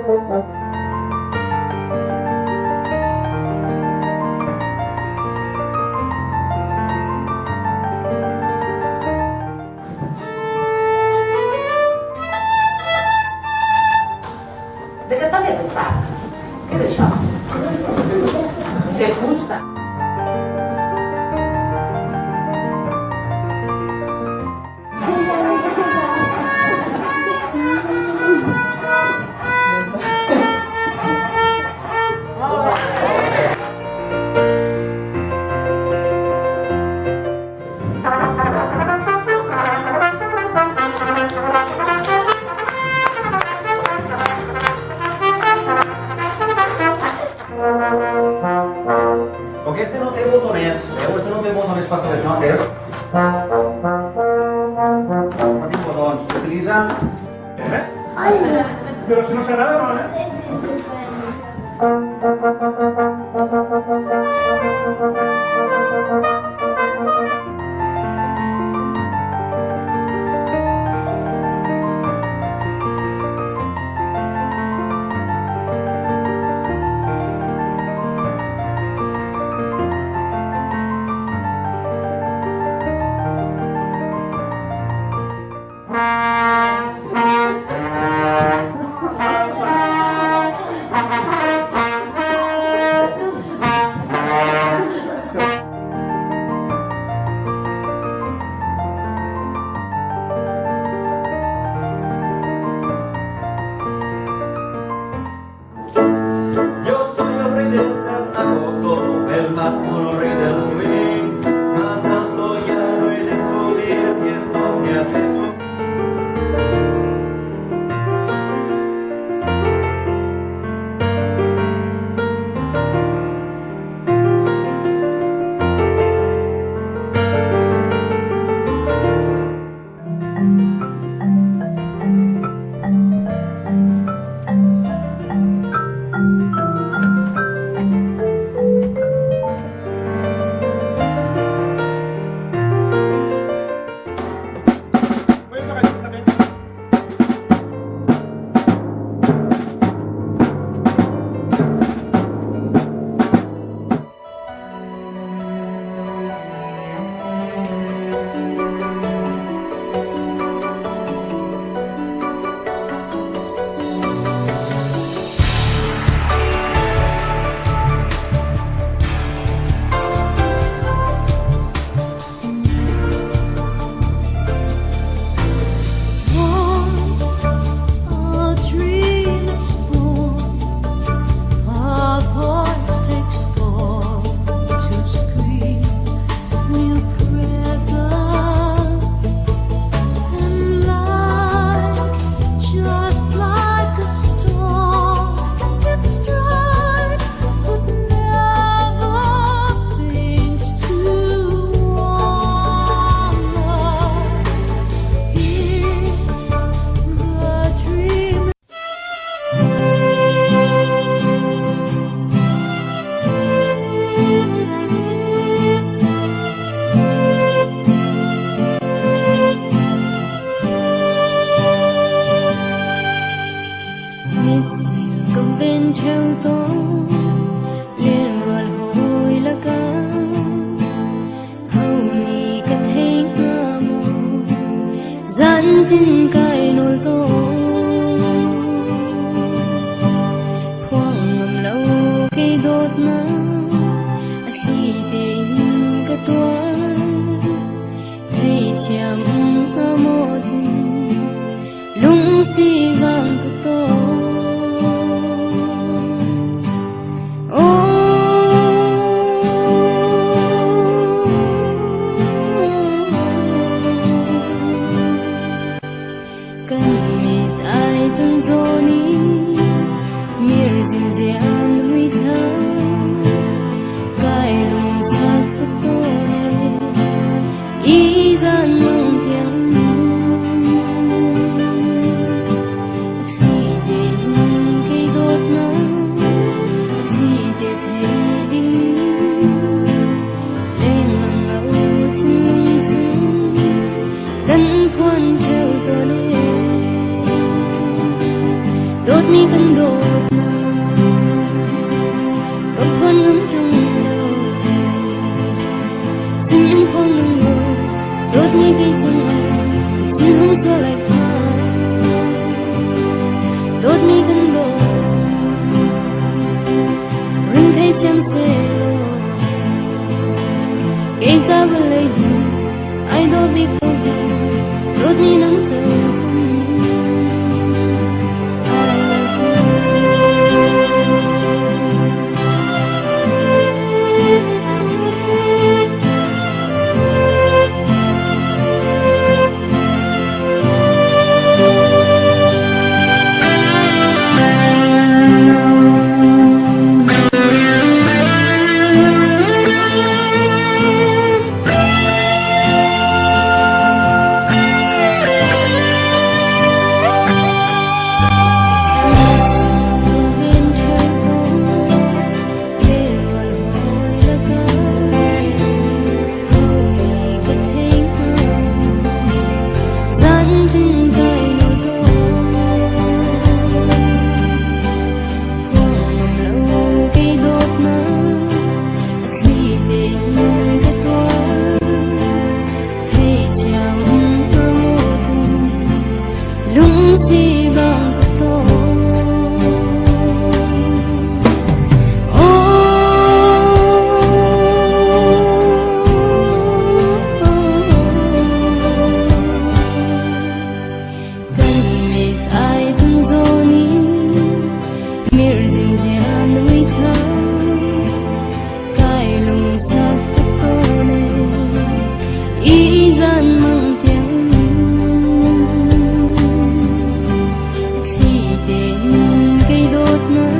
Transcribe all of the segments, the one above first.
De què està fet el sac? Què és això? De fusta. Com que este no té botonets, veu? Este no té botonets per fer això, veu? No tinc botons. Utilitza... Però si no s'agrada, no, eh? El máximo rey del swing, más alto ya no he de subir, y esto me hace subir. Cầm ven theo tố liên ruột hồi là ca hầu ni cả thế ngơ mồ dẫn tin cài nồi tô khoang ngầm lâu cây đốt na ác si tình cả tuan thấy chạm mơ tình lung si vang tu tô đốt mi cần đột na gặp con ngắm trong đầu chim em không nung ngô đốt mi gây trong lòng chim không xóa lại hoa đốt mi gần đột na rừng thấy chăm xe lô cây ra vừa lấy ai đó biết không đốt mi nắng chờ chân si găng to kan mit ai tung zoni mir zim zian wi tha kai lung sa to ne i zan mang tiếng cây đốt na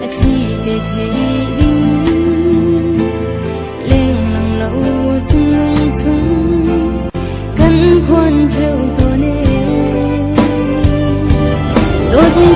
đã khi để thấy đinh lên lòng lâu chung lòng chung căn khuôn theo tôi nè đốt mi